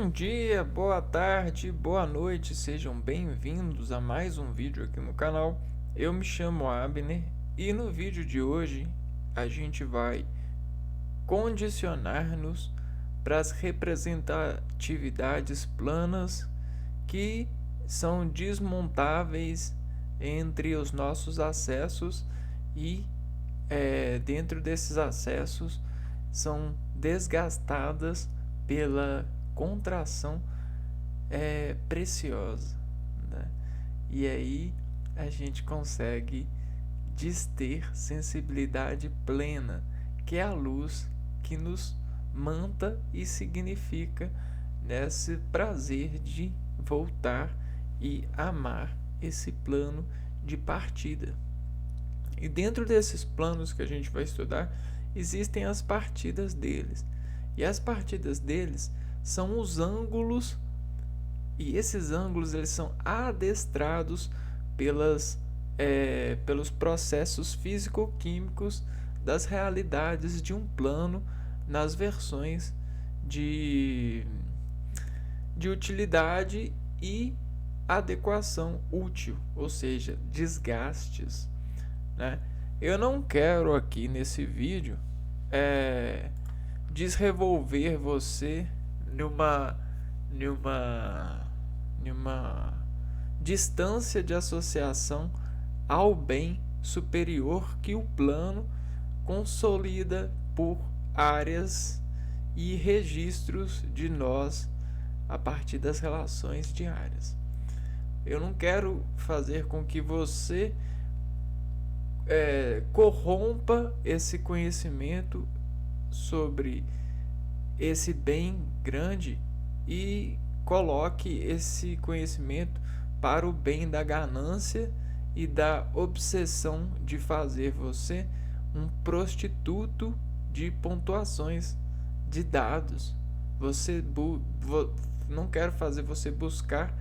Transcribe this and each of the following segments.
Bom dia, boa tarde, boa noite, sejam bem-vindos a mais um vídeo aqui no canal. Eu me chamo Abner e no vídeo de hoje a gente vai condicionar-nos para as representatividades planas que são desmontáveis entre os nossos acessos e dentro desses acessos são desgastadas pela contração preciosa, né? E aí a gente consegue ter sensibilidade plena, que é a luz que nos manta e significa nesse prazer de voltar e amar esse plano de partida. E dentro desses planos que a gente vai estudar, existem as partidas deles. E as partidas deles são os ângulos, e esses ângulos eles são adestrados pelos processos físico-químicos das realidades de um plano nas versões de utilidade e adequação útil, ou seja, desgastes, né? Eu não quero aqui nesse vídeo desrevolver você numa distância de associação ao bem superior que o plano consolida por áreas e registros de nós a partir das relações diárias. Eu não quero fazer com que você corrompa esse conhecimento sobre esse bem grande e coloque esse conhecimento para o bem da ganância e da obsessão de fazer você um prostituto de pontuações de dados. Não quero fazer você buscar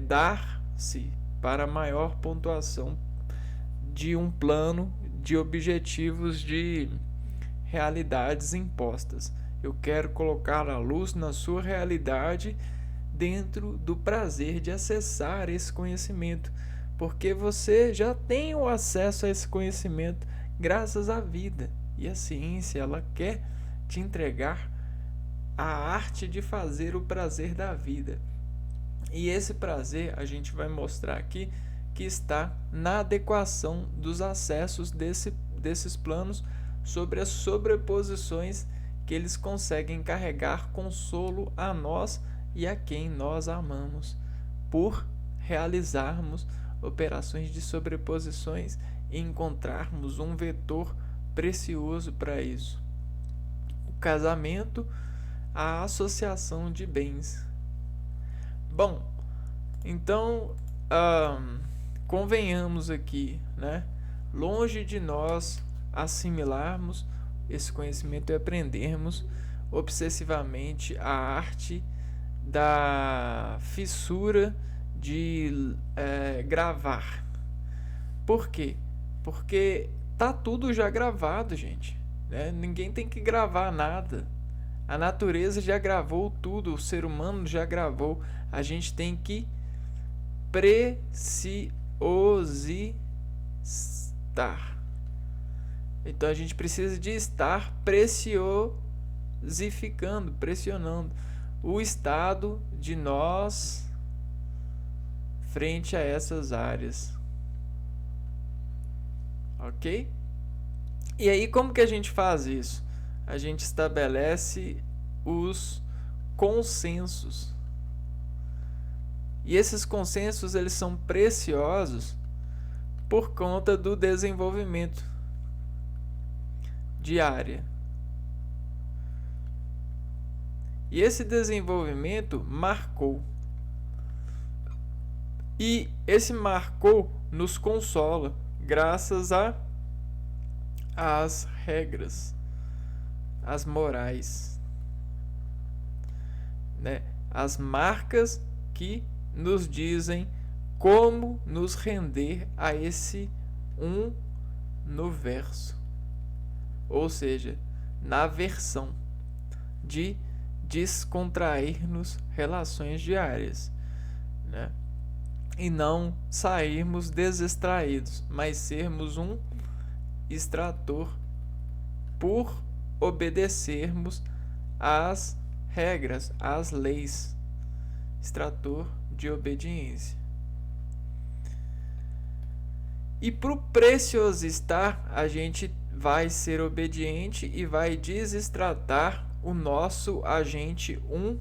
dar-se para maior pontuação de um plano de objetivos de realidades impostas. Eu quero colocar a luz na sua realidade dentro do prazer de acessar esse conhecimento, porque você já tem o acesso a esse conhecimento graças à vida, e a ciência ela quer te entregar a arte de fazer o prazer da vida. E esse prazer a gente vai mostrar aqui que está na adequação dos acessos desses planos sobre as sobreposições que eles conseguem carregar consolo a nós e a quem nós amamos, por realizarmos operações de sobreposições e encontrarmos um vetor precioso para isso. O casamento, a associação de bens. Bom, então convenhamos aqui, né? Longe de nós assimilarmos esse conhecimento e aprendermos obsessivamente a arte da fissura de gravar. Por quê? Porque tá tudo já gravado, gente, né? Ninguém tem que gravar nada. A natureza já gravou tudo, o ser humano já gravou. A gente tem que preciosistar. Então a gente precisa de estar preciosificando, pressionando o estado de nós frente a essas áreas. Ok? E aí como que a gente faz isso? A gente estabelece os consensos. E esses consensos eles são preciosos por conta do desenvolvimento de área. E esse desenvolvimento marcou. E esse marcou nos consola graças às regras, às morais, né? As marcas que nos dizem como nos render a esse no verso, ou seja, na versão de descontrair-nos relações diárias, né? E não sairmos desextraídos, mas sermos um extrator por obedecermos às regras, às leis. Extrator de obediência. E para o preciosistar, a gente vai ser obediente e vai desestratar o nosso agente 1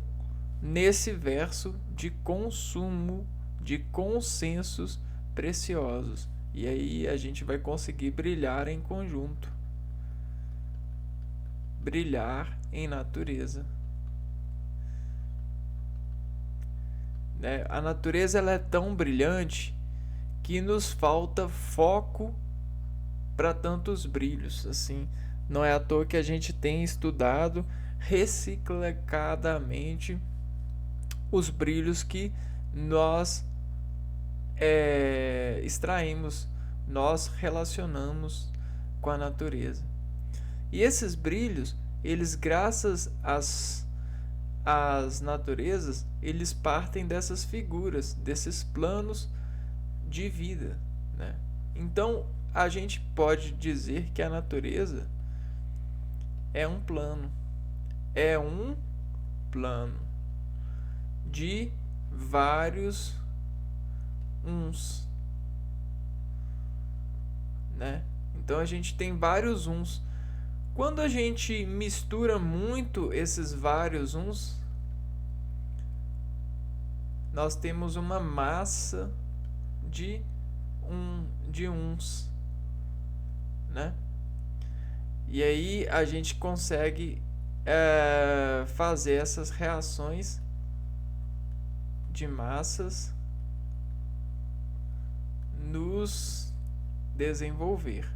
nesse verso de consumo de consensos preciosos. E aí a gente vai conseguir brilhar em conjunto. Brilhar em natureza. A natureza ela é tão brilhante que nos falta foco para tantos brilhos. Assim, não é à toa que a gente tem estudado recicladamente os brilhos que nós extraímos, nós relacionamos com a natureza. E esses brilhos, eles graças às naturezas, eles partem dessas figuras, desses planos de vida, né? Então, a gente pode dizer que a natureza é um plano de vários uns, né? Então a gente tem vários uns. Quando a gente mistura muito esses vários uns, nós temos uma massa de uns, né? E aí a gente consegue fazer essas reações de massas nos desenvolver,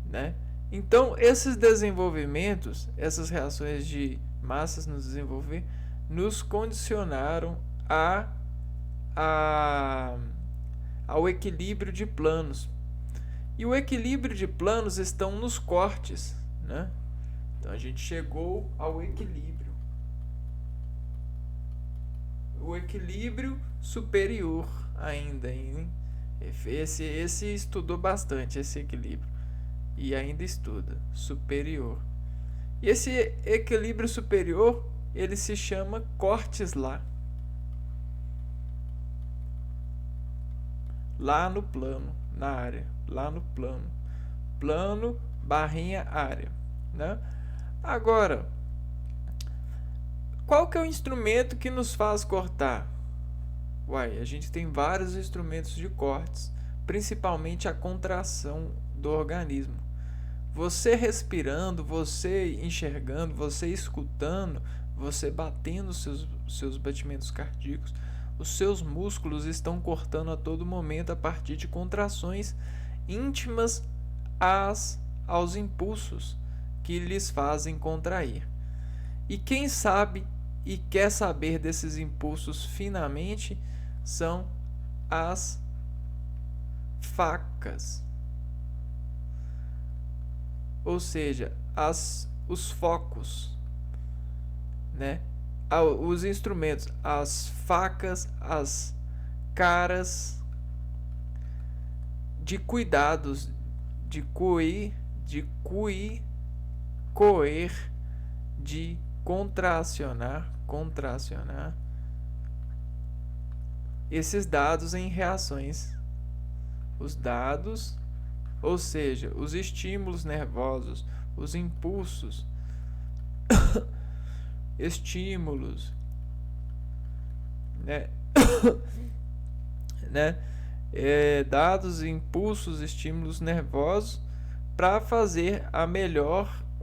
né? Então esses desenvolvimentos, essas reações de massas nos desenvolver, nos condicionaram ao equilíbrio de planos. E o equilíbrio de planos estão nos cortes, né? Então a gente chegou ao equilíbrio. O equilíbrio superior ainda, hein? Esse estudou bastante esse equilíbrio. E ainda estuda. Superior. E esse equilíbrio superior, ele se chama cortes lá. Lá no plano, na área. Lá no plano. Plano, barrinha, área, né? Agora, qual que é o instrumento que nos faz cortar? A gente tem vários instrumentos de cortes, principalmente a contração do organismo. Você respirando, você enxergando, você escutando, você batendo seus batimentos cardíacos, os seus músculos estão cortando a todo momento a partir de contrações íntimas aos impulsos que lhes fazem contrair. E quem sabe e quer saber desses impulsos finamente são as facas, ou seja, os focos, né? Os instrumentos, as facas, as caras de cuidados, de coer, de contracionar esses dados em reações. Os dados, ou seja, os estímulos nervosos, os impulsos, estímulos, né? Dados, impulsos, estímulos nervosos para fazer o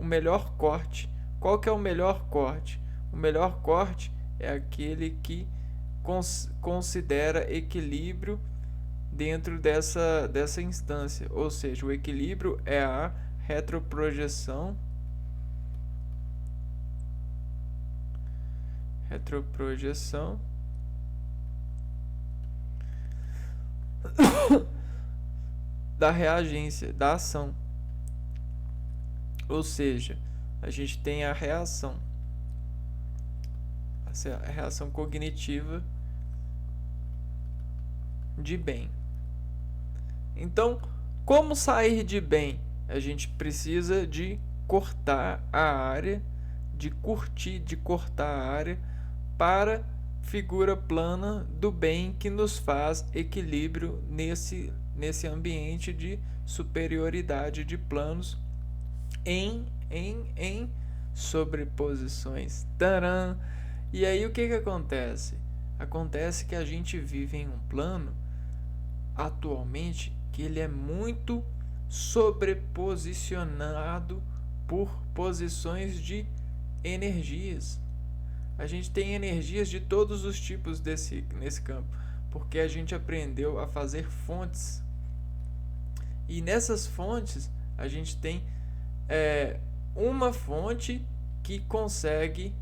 melhor corte. Qual que é o melhor corte? O melhor corte é aquele que considera equilíbrio dentro dessa instância, ou seja, o equilíbrio é a retroprojeção da reagência, da ação. Ou seja, a gente tem a reação cognitiva de bem. Então, como sair de bem? A gente precisa de cortar a área, de cortar a área para figura plana do bem, que nos faz equilíbrio nesse ambiente de superioridade de planos em sobreposições. Tcharam! E aí o que acontece? Acontece que a gente vive em um plano atualmente que ele é muito sobreposicionado por posições de energias. A gente tem energias de todos os tipos nesse campo, porque a gente aprendeu a fazer fontes. E nessas fontes a gente tem uma fonte que consegue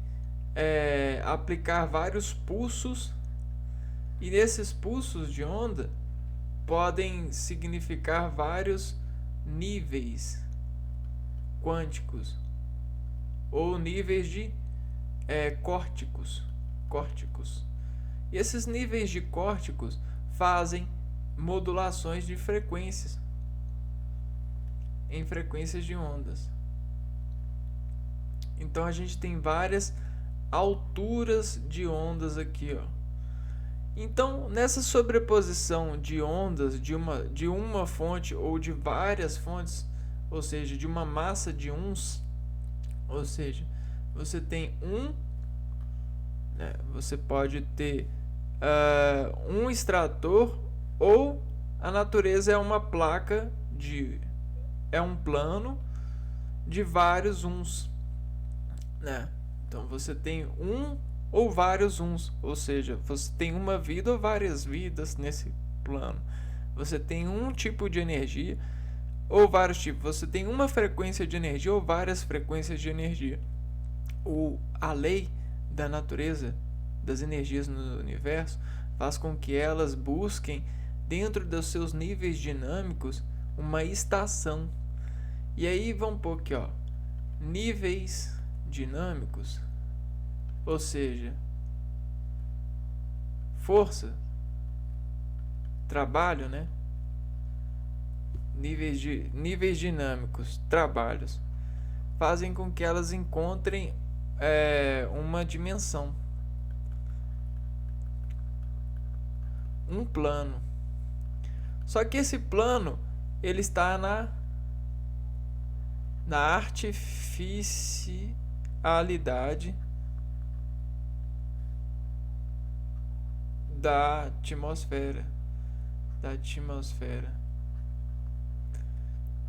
aplicar vários pulsos, e nesses pulsos de onda podem significar vários níveis quânticos ou níveis de córticos. E esses níveis de córticos fazem modulações de frequências em frequências de ondas. Então a gente tem várias alturas de ondas aqui, ó. Então, nessa sobreposição de ondas de uma fonte ou de várias fontes, ou seja, de uma massa de uns, ou seja, você tem você pode ter um extrator, ou a natureza é uma placa é um plano de vários uns, né? Então você tem ou vários uns, ou seja, você tem uma vida ou várias vidas nesse plano. Você tem um tipo de energia ou vários tipos. Você tem uma frequência de energia ou várias frequências de energia. A lei da natureza das energias no universo faz com que elas busquem, dentro dos seus níveis dinâmicos, uma estação. E aí vamos pôr aqui, ó, níveis dinâmicos, ou seja, força, trabalho, né? Níveis dinâmicos, trabalhos, fazem com que elas encontrem uma dimensão, um plano. Só que esse plano ele está na artificialidade da atmosfera,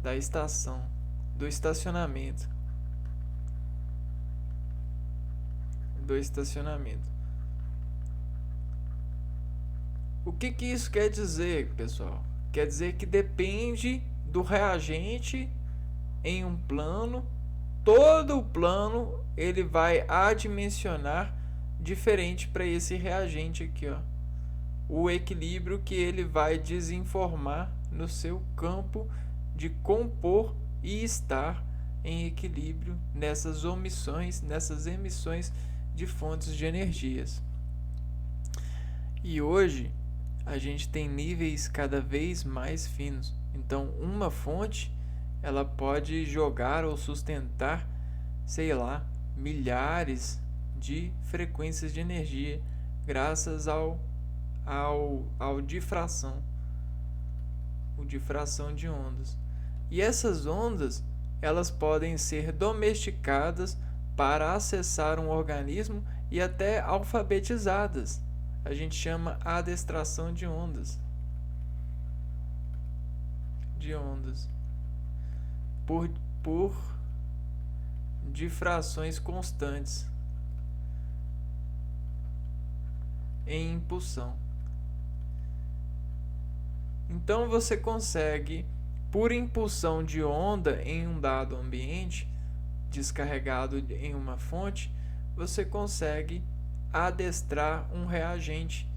da estação, do estacionamento. O que isso quer dizer, pessoal? Quer dizer que depende do reagente em um plano. Todo o plano ele vai adimensionar diferente para esse reagente aqui, ó. O equilíbrio que ele vai desinformar no seu campo de compor e estar em equilíbrio nessas emissões de fontes de energias. E hoje a gente tem níveis cada vez mais finos. Então, uma fonte ela pode jogar ou sustentar, sei lá, milhares de frequências de energia graças ao difração de ondas. E essas ondas elas podem ser domesticadas para acessar um organismo e até alfabetizadas. A gente chama adestração de ondas. Por difrações constantes em impulsão. Então você consegue, por impulsão de onda em um dado ambiente descarregado em uma fonte, você consegue adestrar um reagente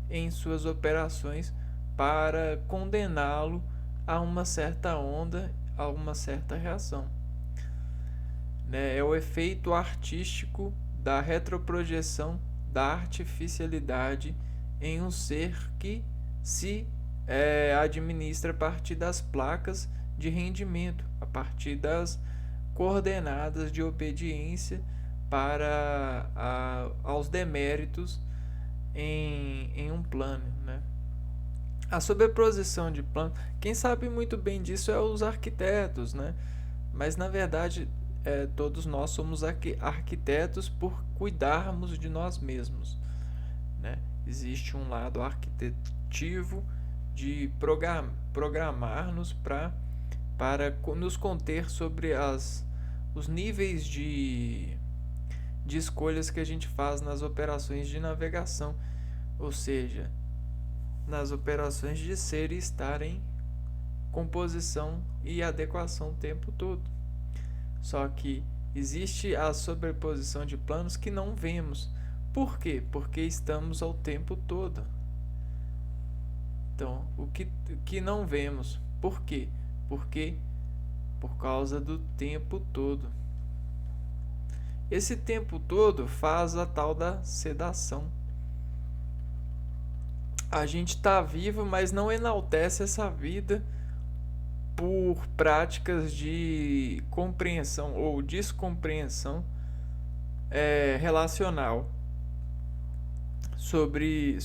em suas operações para condená-lo a uma certa onda, a uma certa reação. né? É o efeito artístico da retroprojeção da artificialidade em um ser que se administra a partir das placas de rendimento, a partir das coordenadas de obediência para aos deméritos em um plano, né? A sobreposição de planos, quem sabe muito bem disso é os arquitetos, né? Mas na verdade todos nós somos arquitetos por cuidarmos de nós mesmos, né? Existe um lado arquitetivo de programar-nos para nos conter sobre os níveis de escolhas que a gente faz nas operações de navegação, ou seja, nas operações de ser e estar em composição e adequação o tempo todo. Só que existe a sobreposição de planos que não vemos. Por quê? Porque estamos ao tempo todo. Então, o que não vemos. Por quê? Porque por causa do tempo todo. Esse tempo todo faz a tal da sedação. A gente está vivo, mas não enaltece essa vida por práticas de compreensão ou descompreensão relacional sobre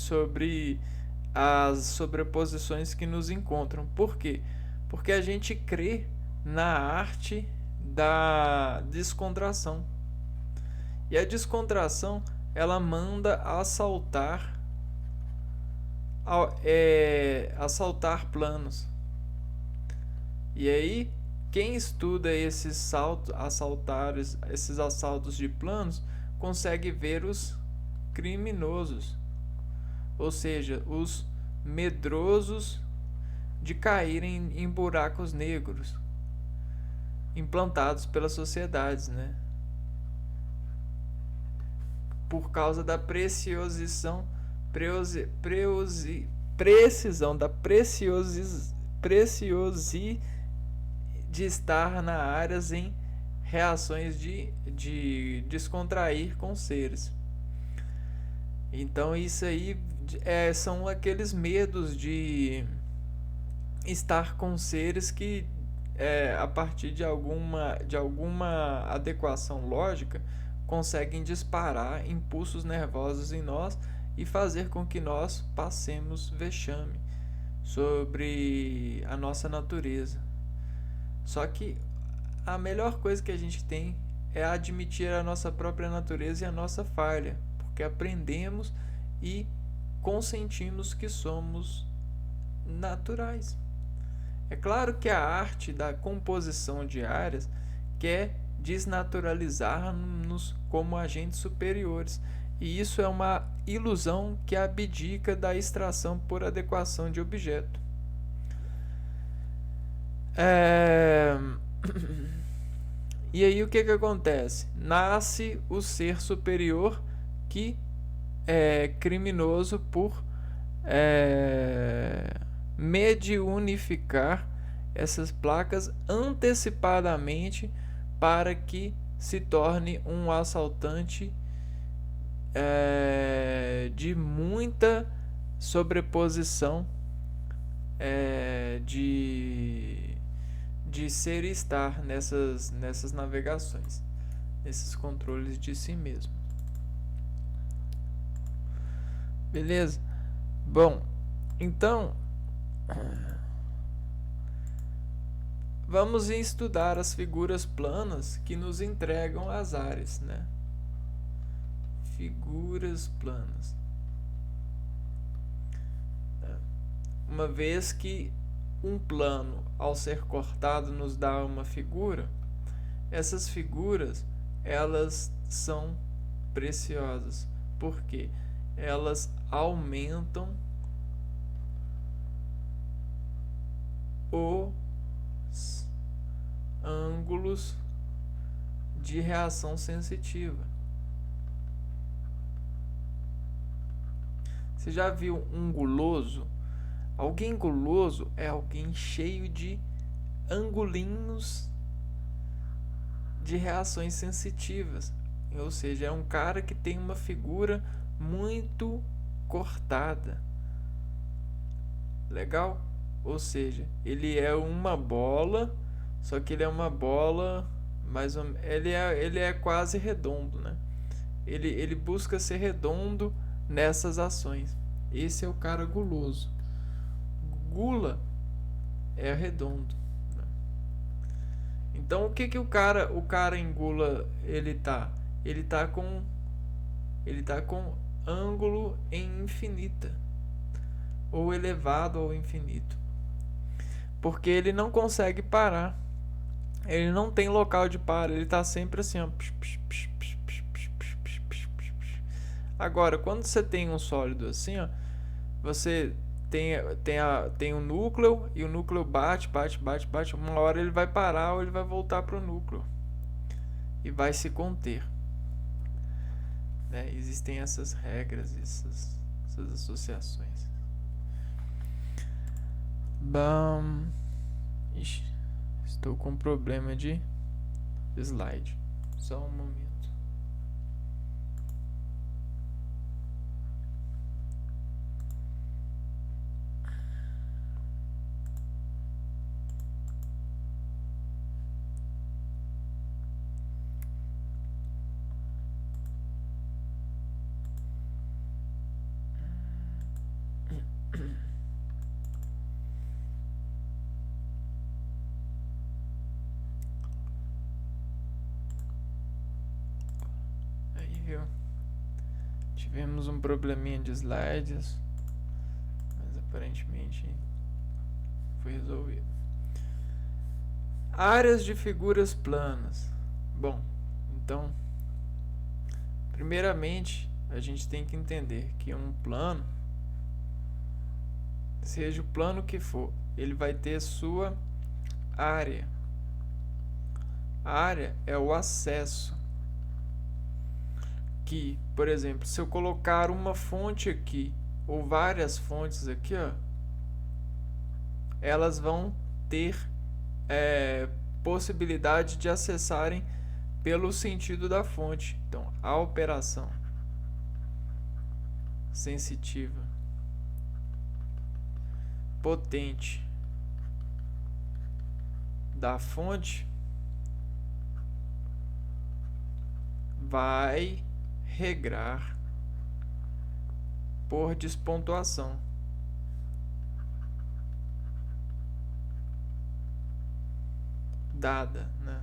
as sobreposições que nos encontram. Por quê? Porque a gente crê na arte da descontração. E a descontração, ela manda assaltar planos. E aí, quem estuda esses assaltos de planos, consegue ver os criminosos, ou seja, os medrosos de caírem em buracos negros implantados pelas sociedades, né? Por causa da precisão de estar na áreas em reações de descontrair com seres. Então isso aí são aqueles medos de estar com seres que a partir de alguma adequação lógica conseguem disparar impulsos nervosos em nós e fazer com que nós passemos vexame sobre a nossa natureza. Só que a melhor coisa que a gente tem é admitir a nossa própria natureza e a nossa falha, porque aprendemos e consentimos que somos naturais. É claro que a arte da composição de áreas quer desnaturalizar-nos como agentes superiores, e isso é uma ilusão que abdica da extração por adequação de objeto. E aí o que acontece? Nasce o ser superior que é criminoso por mediunificar essas placas antecipadamente para que se torne um assaltante de muita sobreposição de ser e estar nessas navegações, nesses controles de si mesmo. Beleza? Bom, então vamos estudar as figuras planas que nos entregam as áreas, né? Figuras planas. Uma vez que um plano, ao ser cortado, nos dá uma figura, essas figuras, elas são preciosas, porque elas aumentam os ângulos de reação sensitiva. Você já viu um guloso? Alguém guloso é alguém cheio de angulinhos de reações sensitivas. Ou seja, é um cara que tem uma figura muito cortada. Legal? Ou seja, ele é uma bola, só que ele é uma bola mais ou ele é quase redondo, né? Ele busca ser redondo nessas ações. Esse é o cara guloso. Gula é redondo. Então o que que o cara em gula ele tá? Ele tá com ângulo em infinita ou elevado ao infinito. Porque ele não consegue parar. Ele não tem local de para, ele tá sempre assim, ó. Agora, quando você tem um sólido assim, ó, você tem um núcleo e o núcleo bate. Uma hora ele vai parar ou ele vai voltar para o núcleo e vai se conter. Né? Existem essas regras, essas associações. Bom, ixi, estou com um problema de slide. Só um momento. Tivemos um probleminha de slides, mas aparentemente foi resolvido. Áreas de figuras planas. Bom, então, primeiramente, a gente tem que entender que um plano, seja o plano que for, ele vai ter sua área. A área é o acesso. Que, por exemplo, se eu colocar uma fonte aqui ou várias fontes aqui, ó, elas vão ter possibilidade de acessarem pelo sentido da fonte. Então, a operação sensitiva potente da fonte vai regrar por despontuação. Dada, né?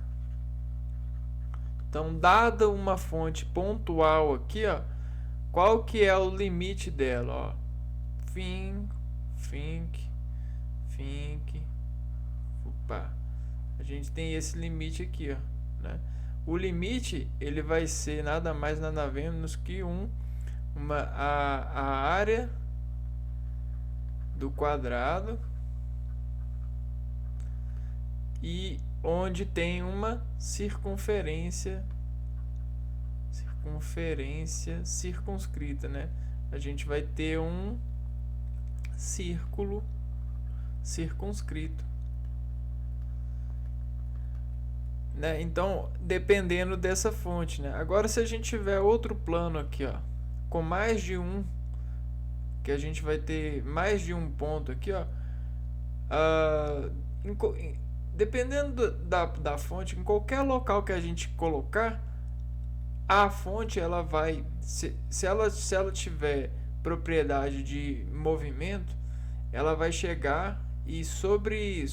Então, dada uma fonte pontual aqui, ó, qual que é o limite dela, ó? Opa. A gente tem esse limite aqui, ó, né? O limite ele vai ser nada mais nada menos que a área do quadrado e onde tem uma circunferência circunscrita, né? A gente vai ter um círculo circunscrito, né? Então, dependendo dessa fonte, né? Agora, se a gente tiver outro plano aqui, ó, com mais de um, que a gente vai ter mais de um ponto aqui, ó, dependendo da fonte, em qualquer local que a gente colocar, a fonte ela vai, se ela tiver propriedade de movimento, ela vai chegar e sobre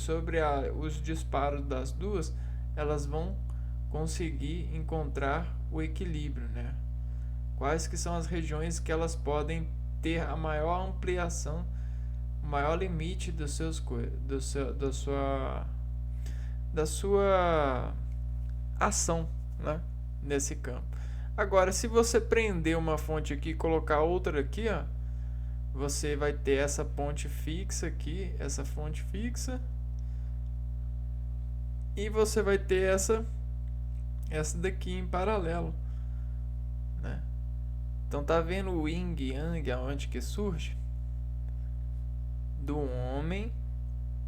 os disparos das duas, elas vão conseguir encontrar o equilíbrio, né? Quais que são as regiões que elas podem ter a maior ampliação, o maior limite da sua ação, né? Nesse campo. Agora, se você prender uma fonte aqui e colocar outra aqui, ó, você vai ter essa ponte fixa aqui, essa fonte fixa, e você vai ter essa daqui em paralelo, né? Então tá vendo o yin e yang aonde que surge? Do homem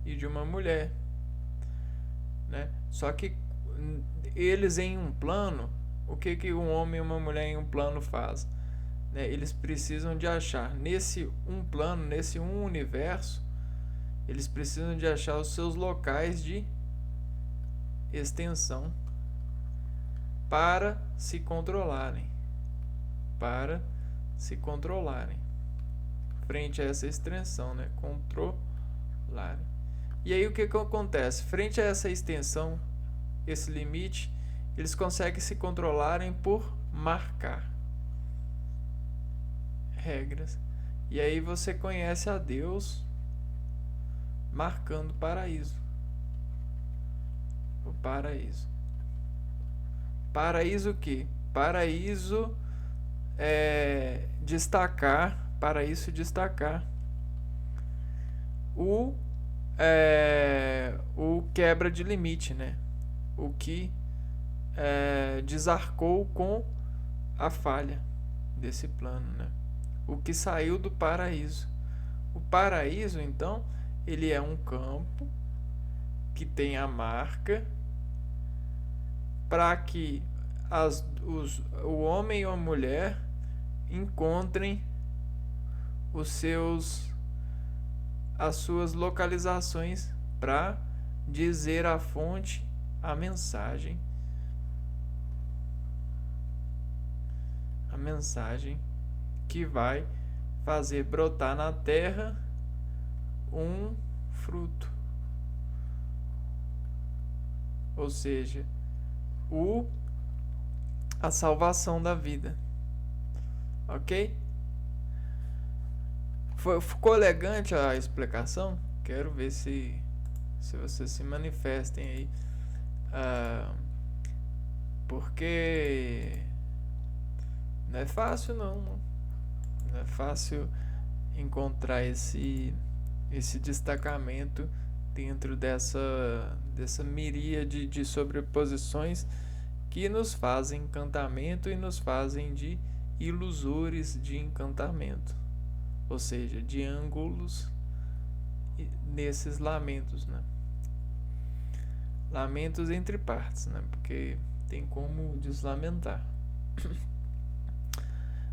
e de uma mulher, né? Só que eles em um plano, o que um homem e uma mulher em um plano faz? Né? Eles precisam de achar nesse um plano, nesse um universo, eles precisam de achar os seus locais de extensão para se controlarem, para se controlarem frente a essa extensão, né? Controlarem. E aí o que acontece? Frente a essa extensão, esse limite, eles conseguem se controlarem por marcar regras. E aí você conhece a Deus marcando o paraíso. O paraíso. Paraíso o quê? Paraíso destacar, paraíso destacar o quebra de limite, né? O que desarcou com a falha desse plano, né? O que saiu do paraíso. O paraíso, então, ele é um campo que tem a marca para que o homem ou a mulher encontrem as suas localizações para dizer à fonte a mensagem que vai fazer brotar na terra um fruto, ou seja, a salvação da vida. Ok? Ficou elegante a explicação? Quero ver se vocês se manifestem aí. Porque não é fácil não é fácil encontrar esse destacamento dentro dessa miríade de sobreposições que nos fazem encantamento e nos fazem de ilusores de encantamento, ou seja, de ângulos nesses lamentos, né? Lamentos entre partes, né? Porque tem como deslamentar.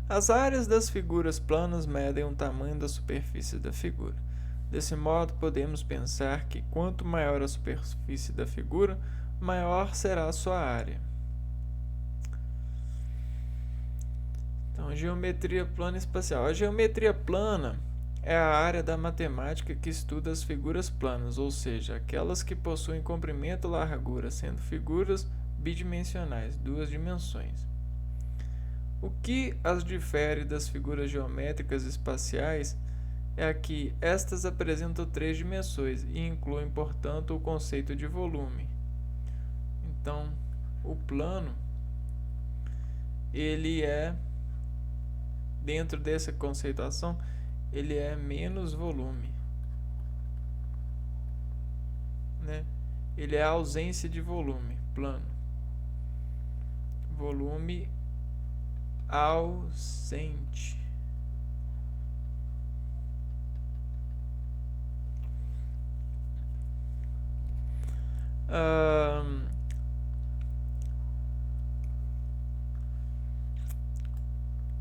As áreas das figuras planas medem o tamanho da superfície da figura. Desse modo, podemos pensar que quanto maior a superfície da figura, maior será a sua área. Então, geometria plana espacial. A geometria plana é a área da matemática que estuda as figuras planas, ou seja, aquelas que possuem comprimento e largura, sendo figuras bidimensionais, duas dimensões. O que as difere das figuras geométricas espaciais é que estas apresentam 3 dimensões e incluem, portanto, o conceito de volume. Então, o plano, ele é, dentro dessa conceituação, ele é menos volume, né? Ele é a ausência de volume, plano. Volume ausente.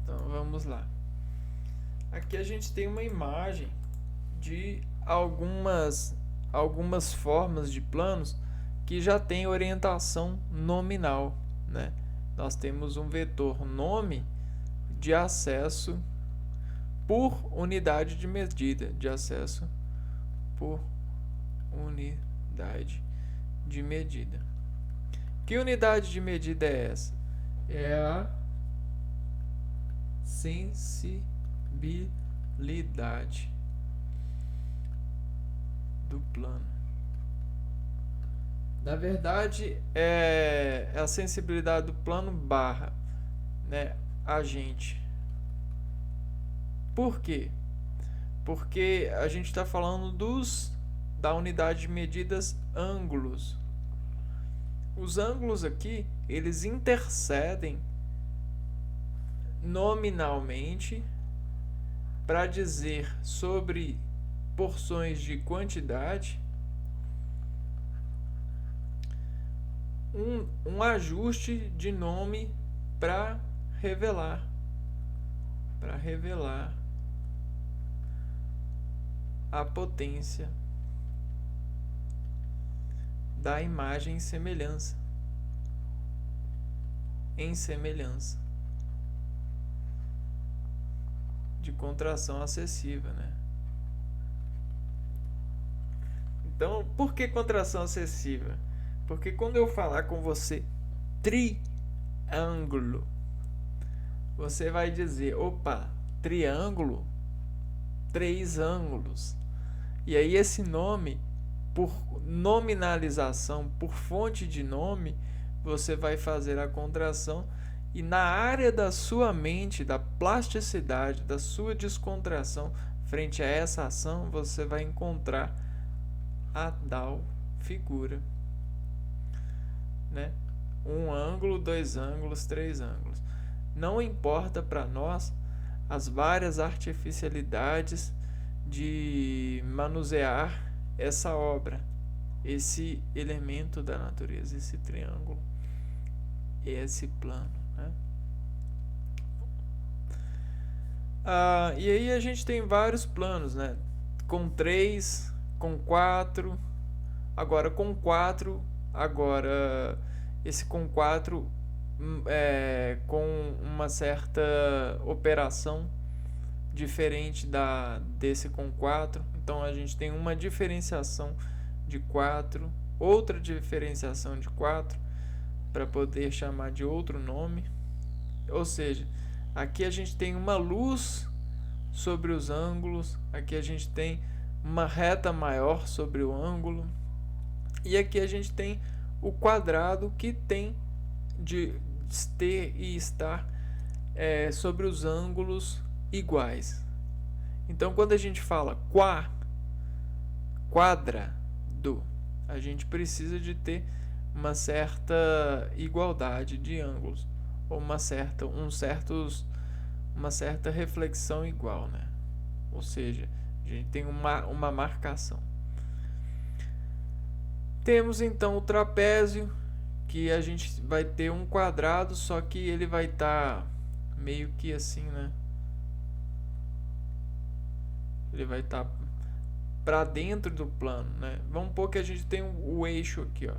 Então vamos lá. Aqui a gente tem uma imagem de algumas formas de planos que já tem orientação nominal, né? Nós temos um vetor nome de acesso por unidade de medida, de acesso por unidade de medida. Que unidade de medida é essa? É a sensibilidade do plano. Na verdade, é a sensibilidade do plano barra, né, agente. Por quê? Porque a gente está falando da unidade de medidas ângulos. Os ângulos aqui, eles intercedem nominalmente para dizer sobre porções de quantidade um ajuste de nome para revelar a potência da imagem em semelhança de contração acessiva, né? Então, por que contração acessiva? Porque quando eu falar com você triângulo, você vai dizer, opa, triângulo, 3 ângulos. E aí esse nome, por nominalização, por fonte de nome, você vai fazer a contração e na área da sua mente, da plasticidade, da sua descontração frente a essa ação, você vai encontrar a tal figura, né? 1 ângulo, 2 ângulos, 3 ângulos. Não importa para nós as várias artificialidades de manusear essa obra, esse elemento da natureza, esse triângulo, esse plano, né? E aí a gente tem vários planos, né? Com 3, com 4, agora com 4, esse com 4 com uma certa operação diferente desse com 4. Então a gente tem uma diferenciação de 4, outra diferenciação de 4 para poder chamar de outro nome. Ou seja, aqui a gente tem uma luz sobre os ângulos, aqui a gente tem uma reta maior sobre o ângulo, e aqui a gente tem o quadrado que tem de ter e estar sobre os ângulos iguais. Então, quando a gente fala quadrado, a gente precisa de ter uma certa igualdade de ângulos, ou uma certa reflexão igual, né? Ou seja, a gente tem uma marcação. Temos então o trapézio, que a gente vai ter um quadrado, só que ele vai estar meio que assim, né? Ele vai estar para dentro do plano, né? Vamos supor que a gente tem o eixo aqui, ó.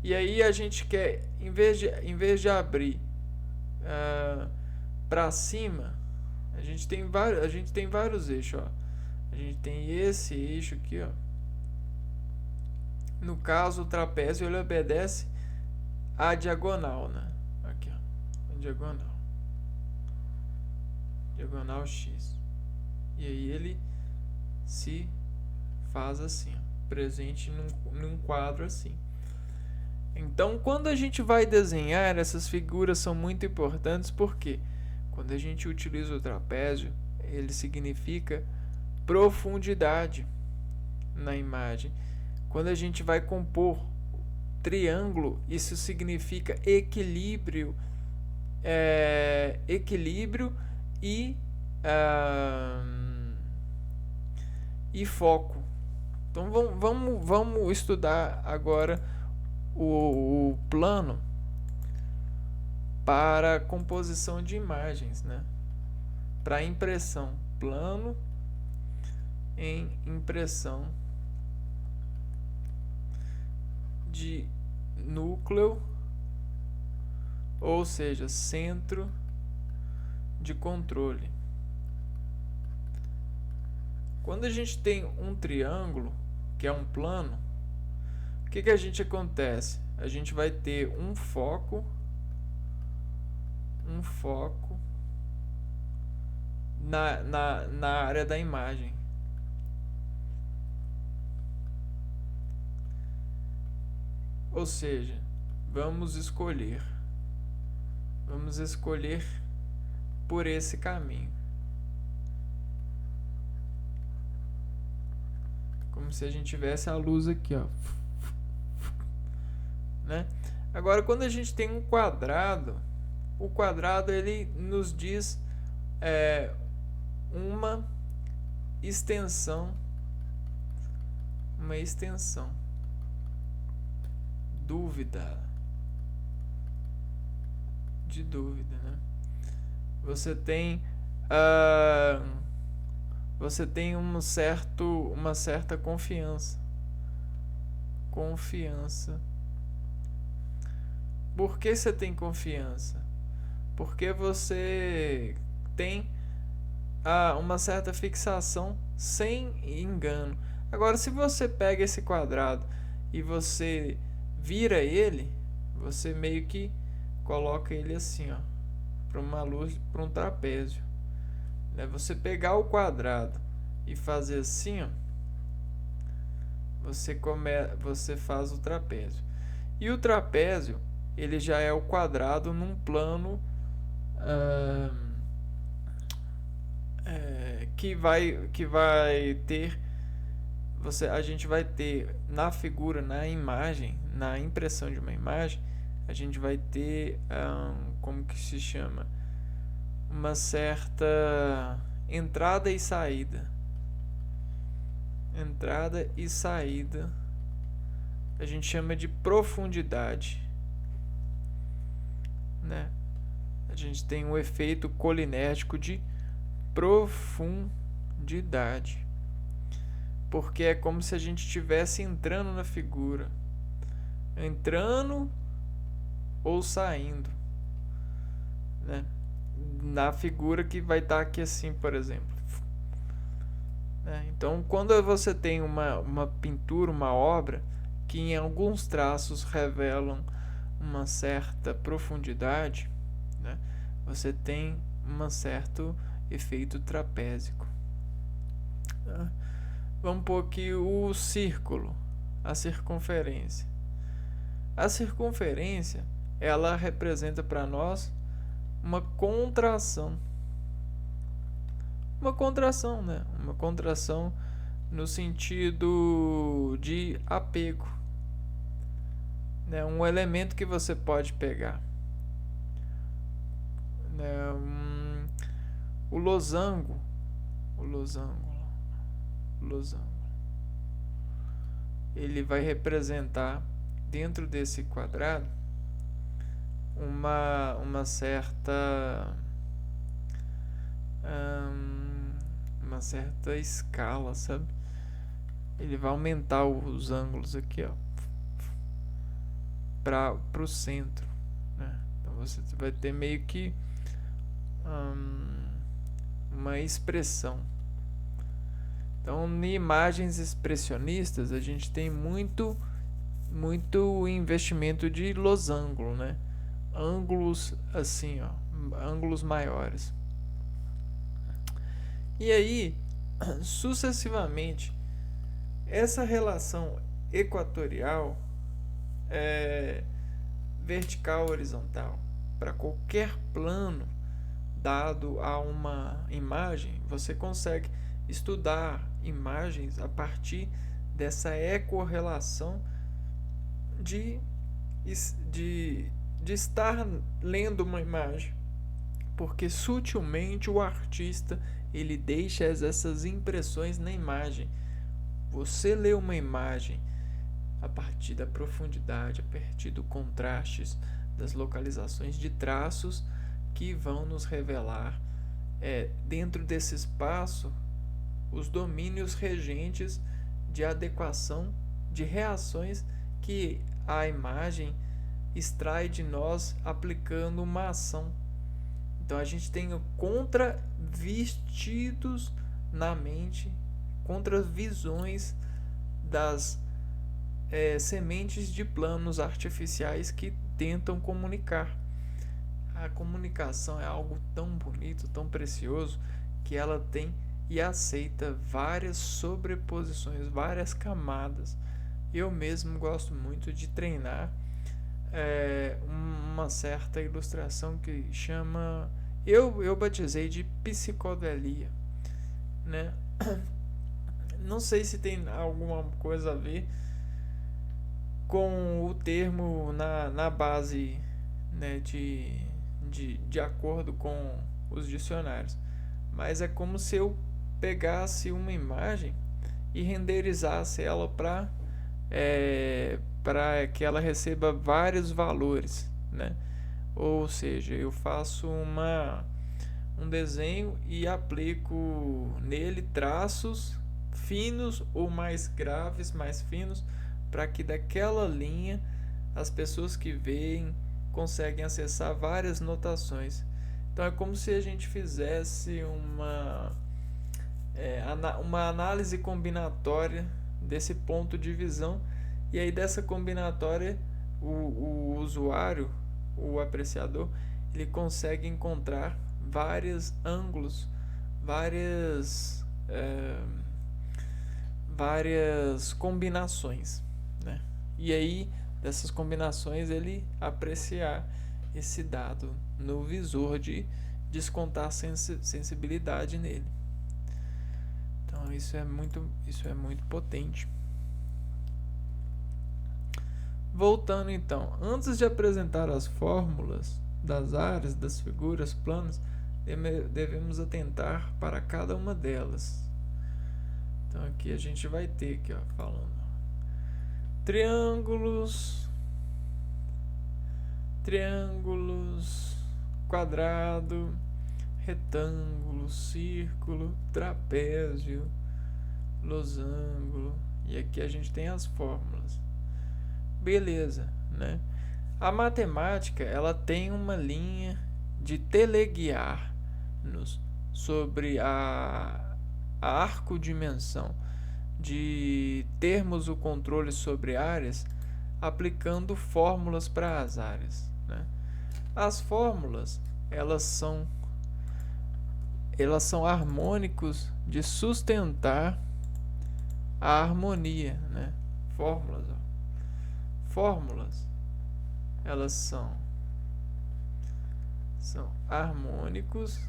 E aí a gente quer, em vez de abrir para cima, a gente tem vários eixos, ó. A gente tem esse eixo aqui, ó. No caso, o trapézio ele obedece à diagonal, né? Aqui, ó, a diagonal x. E aí ele se faz assim, ó, presente num quadro assim. Então, quando a gente vai desenhar, essas figuras são muito importantes porque quando a gente utiliza o trapézio, ele significa profundidade na imagem. Quando a gente vai compor triângulo, isso significa equilíbrio, e foco. Então vamos estudar agora o plano para composição de imagens, né? Para impressão, plano em impressão de núcleo, ou seja, centro de controle. Quando a gente tem um triângulo, que é um plano, o que a gente acontece? A gente vai ter um foco na área da imagem. Ou seja, vamos escolher por esse caminho. Como se a gente tivesse a luz aqui, ó. Né? Agora, quando a gente tem um quadrado, o quadrado ele nos diz uma extensão dúvida, né? Você tem uma certa confiança. Por que você tem confiança? Porque você tem uma certa fixação sem engano. Agora, se você pega esse quadrado e você vira ele, você meio que coloca ele assim, ó, para uma luz, para um trapézio. Né? Você pegar o quadrado e fazer assim, ó, você faz o trapézio. E o trapézio, ele já é o quadrado num plano que vai ter a gente vai ter na figura, na imagem, na impressão de uma imagem, a gente vai ter como que se chama, uma certa entrada e saída. A gente chama de profundidade, né? A gente tem um efeito colinético de profundidade, porque é como se a gente estivesse entrando na figura, entrando ou saindo, né? Na figura que vai estar aqui assim, por exemplo. Então, quando você tem uma pintura, uma obra que em alguns traços revelam uma certa profundidade, né, você tem um certo efeito trapézico. Vamos pôr aqui o círculo, a circunferência. A circunferência, ela representa para nós uma contração. Uma contração, né? Uma contração no sentido de apego, né? Um elemento que você pode pegar, né? O losango, ele vai representar dentro desse quadrado uma certa escala, sabe? Ele vai aumentar os ângulos aqui, ó, para o centro, né? Então você vai ter meio que uma expressão. Então, em imagens expressionistas, a gente tem muito investimento de losango, né? Ângulos assim, ó, ângulos maiores. E aí, sucessivamente, essa relação equatorial, vertical horizontal, para qualquer plano dado a uma imagem, você consegue estudar imagens a partir dessa ecorrelação de estar lendo uma imagem, porque sutilmente o artista ele deixa essas impressões na imagem. Você lê uma imagem a partir da profundidade, a partir do contrastes, das localizações de traços que vão nos revelar dentro desse espaço os domínios regentes de adequação de reações que a imagem extrai de nós aplicando uma ação. Então a gente tem contravestidos na mente, contravisões das sementes de planos artificiais que tentam comunicar. A comunicação é algo tão bonito, tão precioso, que ela tem e aceita várias sobreposições, várias camadas. Eu mesmo gosto muito de treinar uma certa ilustração que chama, eu batizei de psicodelia, né? Não sei se tem alguma coisa a ver com o termo na base, né, de acordo com os dicionários, mas é como se eu pegasse uma imagem e renderizasse ela para para que ela receba vários valores, né? Ou seja, eu faço um desenho e aplico nele traços finos ou mais graves, mais finos, para que daquela linha as pessoas que veem conseguem acessar várias notações. Então é como se a gente fizesse uma análise combinatória desse ponto de visão, e aí dessa combinatória o usuário, o apreciador, ele consegue encontrar vários ângulos, várias várias combinações, né? E aí dessas combinações ele apreciar esse dado no visor de descontar sensibilidade nele. Então isso é muito potente. Voltando então, antes de apresentar as fórmulas das áreas, das figuras, planos, devemos atentar para cada uma delas. Então aqui a gente vai ter aqui, ó, falando triângulos, quadrado, retângulo, círculo, trapézio, losango, e aqui a gente tem as fórmulas. Beleza, né? A matemática, ela tem uma linha de teleguiar-nos sobre a arcodimensão, de termos o controle sobre áreas aplicando fórmulas para as áreas, né? As fórmulas, elas são harmônicos de sustentar a harmonia, né? Fórmulas, elas são harmônicos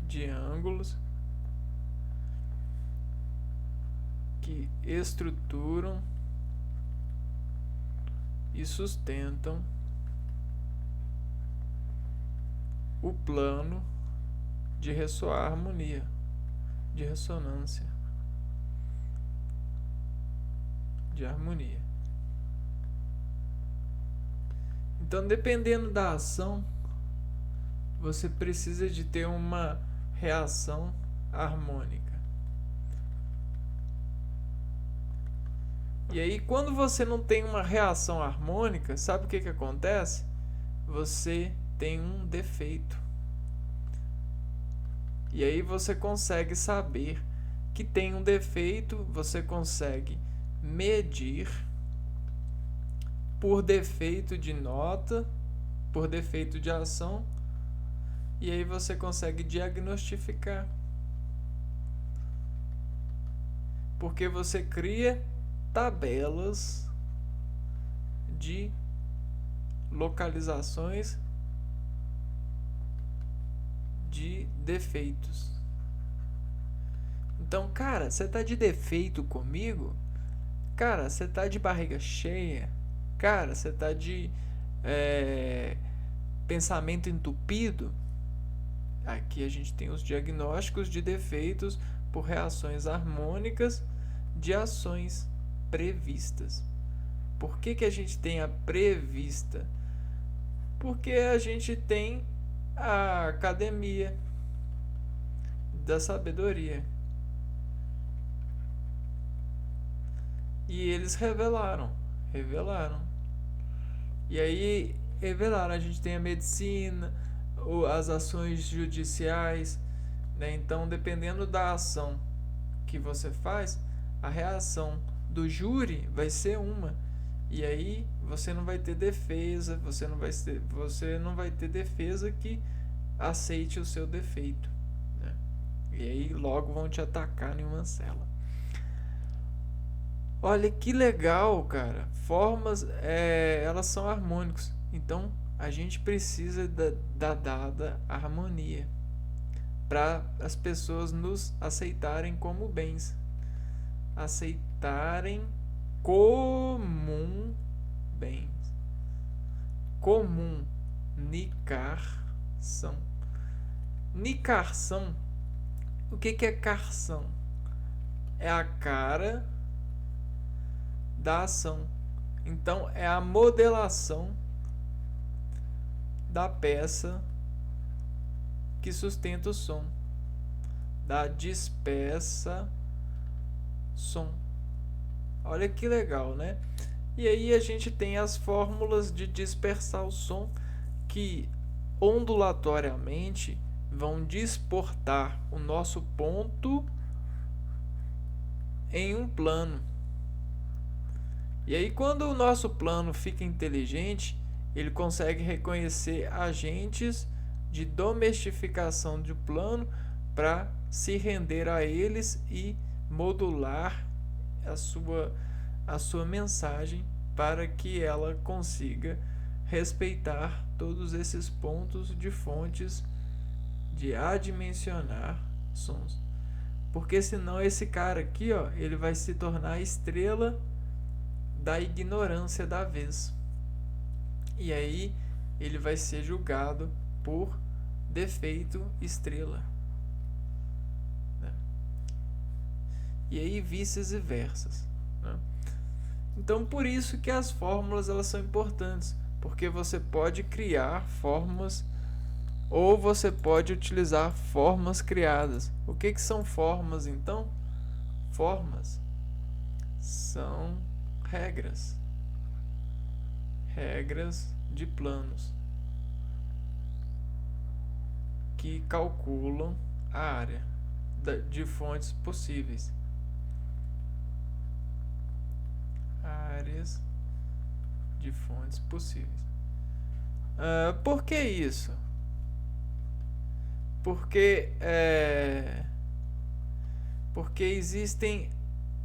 de ângulos que estruturam e sustentam o plano de ressoar harmonia, de ressonância, de harmonia. Então, dependendo da ação, você precisa de ter uma reação harmônica. E aí, quando você não tem uma reação harmônica, sabe o que acontece? Você tem um defeito. E aí você consegue saber que tem um defeito, você consegue medir por defeito de nota, por defeito de ação, e aí você consegue diagnosticar. Porque você cria tabelas de localizações de defeitos. Então, cara, você tá de defeito comigo? Cara, você tá de barriga cheia? Cara, você tá de pensamento entupido? Aqui a gente tem os diagnósticos de defeitos por reações harmônicas de ações previstas. Por que a gente tem a prevista? Porque a gente tem a academia da sabedoria. E eles revelaram. E aí revelaram, a gente tem a medicina, as ações judiciais, né? Então, dependendo da ação que você faz, a reação do júri vai ser uma. E aí você não vai ter defesa, você não vai ter defesa que aceite o seu defeito, né? E aí logo vão te atacar em uma cela. Olha que legal, cara. Formas, elas são harmônicos. Então a gente precisa da dada harmonia para as pessoas nos aceitarem como bens, aceitarem comum bens, comunicação. Nicarção. O que é carção? é a cara da ação. Então é a modelação da peça que sustenta o som, da dispersa som. Olha que legal, né? E aí a gente tem as fórmulas de dispersar o som que ondulatoriamente vão disportar o nosso ponto em um plano. E aí quando o nosso plano fica inteligente, ele consegue reconhecer agentes de domesticação do plano para se render a eles e modular a sua mensagem para que ela consiga respeitar todos esses pontos de fontes de adimensionar sons. Porque senão esse cara aqui, ó, ele vai se tornar a estrela da ignorância da vez. E aí ele vai ser julgado por defeito estrela. Né? E aí vice-versas. Né? Então por isso que as fórmulas elas são importantes, porque você pode criar formas ou você pode utilizar formas criadas. O que são formas então? Formas são regras de planos que calculam a área de fontes possíveis. Áreas de fontes possíveis. Por que isso? Porque existem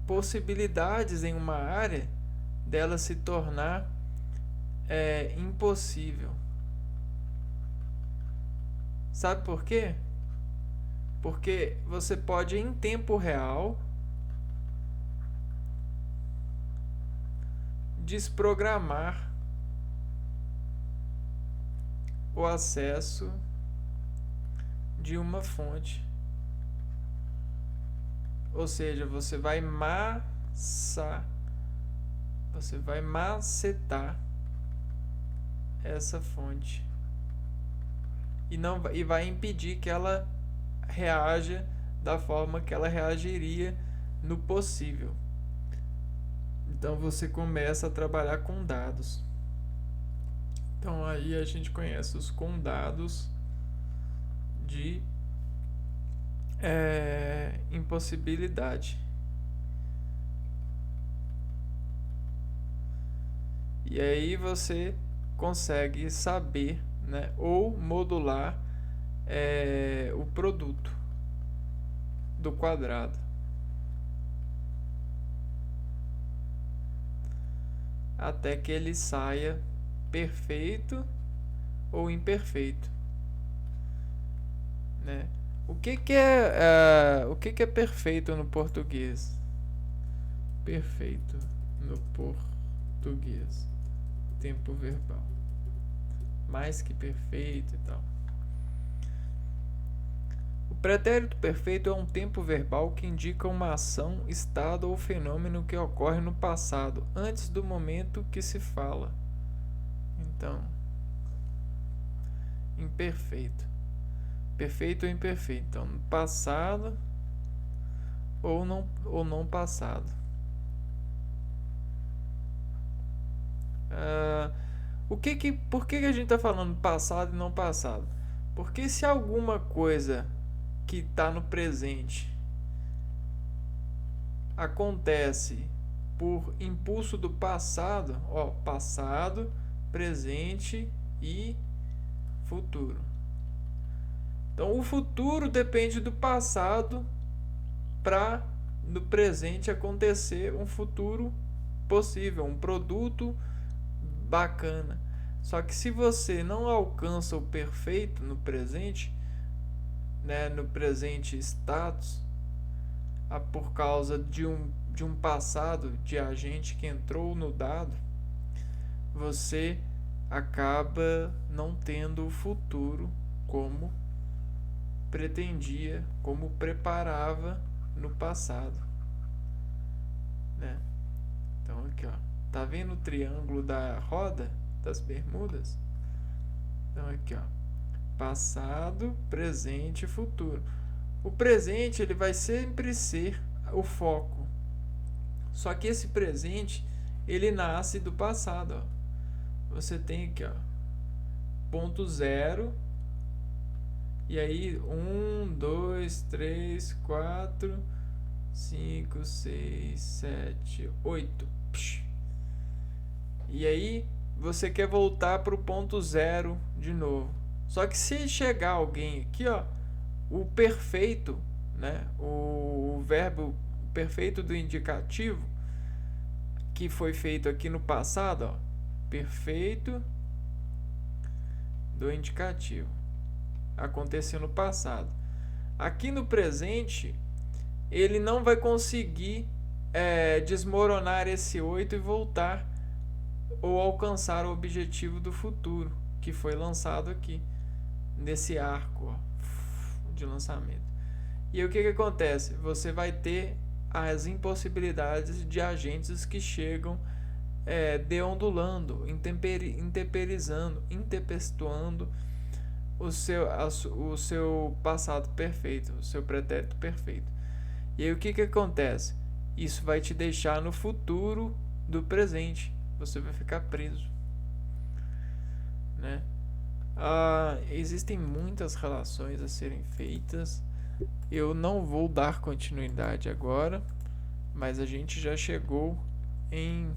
possibilidades em uma área dela se tornar impossível. Sabe por quê? Porque você pode em tempo real desprogramar o acesso de uma fonte. Ou seja, você vai macetar essa fonte e vai impedir que ela reaja da forma que ela reagiria no possível. Então você começa a trabalhar com dados. Então aí a gente conhece os condados de impossibilidade. E aí você consegue saber, né, ou modular o produto do quadrado até que ele saia perfeito ou imperfeito, né? O que é perfeito no português? Perfeito no português, tempo verbal, mais que perfeito e tal. O pretérito perfeito é um tempo verbal que indica uma ação, estado ou fenômeno que ocorre no passado, antes do momento que se fala. Então, imperfeito, perfeito ou imperfeito. Então, no passado ou não passado. Por que a gente está falando passado e não passado? Porque se alguma coisa que está no presente acontece por impulso do passado, passado, presente e futuro. Então o futuro depende do passado para no presente acontecer um futuro possível, um produto bacana. Só que se você não alcança o perfeito no presente, né, no presente status, por causa de um passado de agente que entrou no dado, você acaba não tendo o futuro como pretendia, como preparava no passado. né? Então aqui, ó, tá vendo o triângulo da roda das Bermudas? Então aqui, ó, passado, presente e futuro. O presente ele vai sempre ser o foco. Só que esse presente ele nasce do passado, ó. Você tem aqui, ó, ponto zero. E aí 1, 2, 3, 4, 5, 6, 7, 8. E aí você quer voltar para o ponto zero de novo. Só que se chegar alguém aqui, ó, o perfeito, né, o verbo perfeito do indicativo que foi feito aqui no passado, ó, perfeito do indicativo, aconteceu no passado. Aqui no presente, ele não vai conseguir desmoronar esse 8 e voltar ou alcançar o objetivo do futuro, que foi lançado aqui, nesse arco, ó, de lançamento. E aí, o que acontece? Você vai ter as impossibilidades de agentes que chegam deondulando, intemperizando, intempestuando o seu passado perfeito, o seu pretérito perfeito. E aí o que acontece? Isso vai te deixar no futuro do presente. Você vai ficar preso, né? Existem muitas relações a serem feitas. Eu não vou dar continuidade agora, mas a gente já chegou em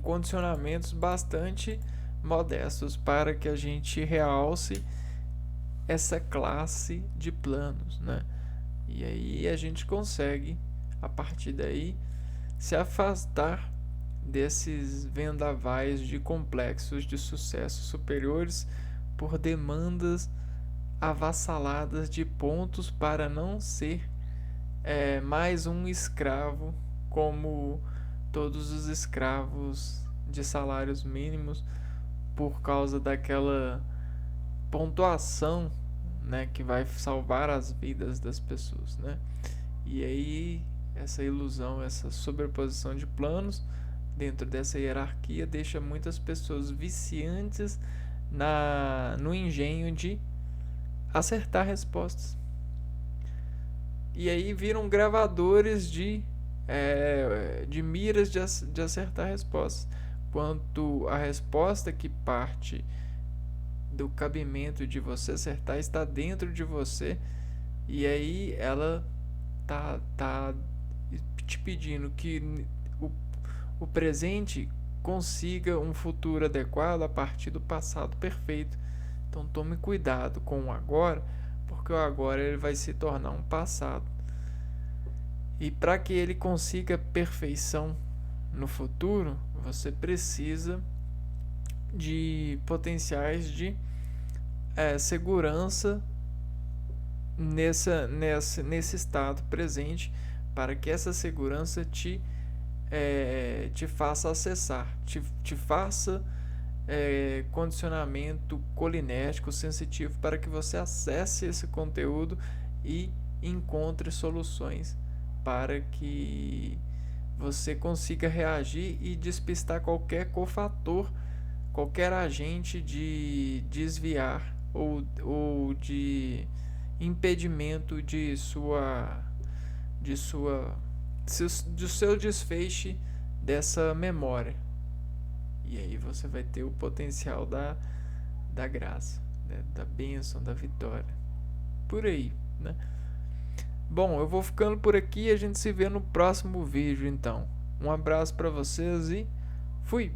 condicionamentos bastante modestos para que a gente realce essa classe de planos, né? E aí a gente consegue, a partir daí, se afastar desses vendavais de complexos de sucesso superiores por demandas avassaladas de pontos para não ser mais um escravo como todos os escravos de salários mínimos, por causa daquela pontuação, né, que vai salvar as vidas das pessoas, né? E aí essa ilusão, essa sobreposição de planos dentro dessa hierarquia deixa muitas pessoas viciantes no engenho de acertar respostas. E aí viram gravadores de miras de acertar respostas. Quanto a resposta que parte do cabimento de você acertar está dentro de você, e aí ela tá te pedindo que o presente consiga um futuro adequado a partir do passado perfeito. Então tome cuidado com o agora, porque o agora ele vai se tornar um passado. E para que ele consiga perfeição no futuro, você precisa de potenciais de segurança nesse estado presente, para que essa segurança te faça acessar, te faça condicionamento colinético sensitivo para que você acesse esse conteúdo e encontre soluções para que você consiga reagir e despistar qualquer cofator, qualquer agente de desviar ou de impedimento do seu desfecho dessa memória. E aí você vai ter o potencial da graça, né? Da bênção, da vitória. Por aí, né? Bom, eu vou ficando por aqui e a gente se vê no próximo vídeo, então. Um abraço para vocês e fui!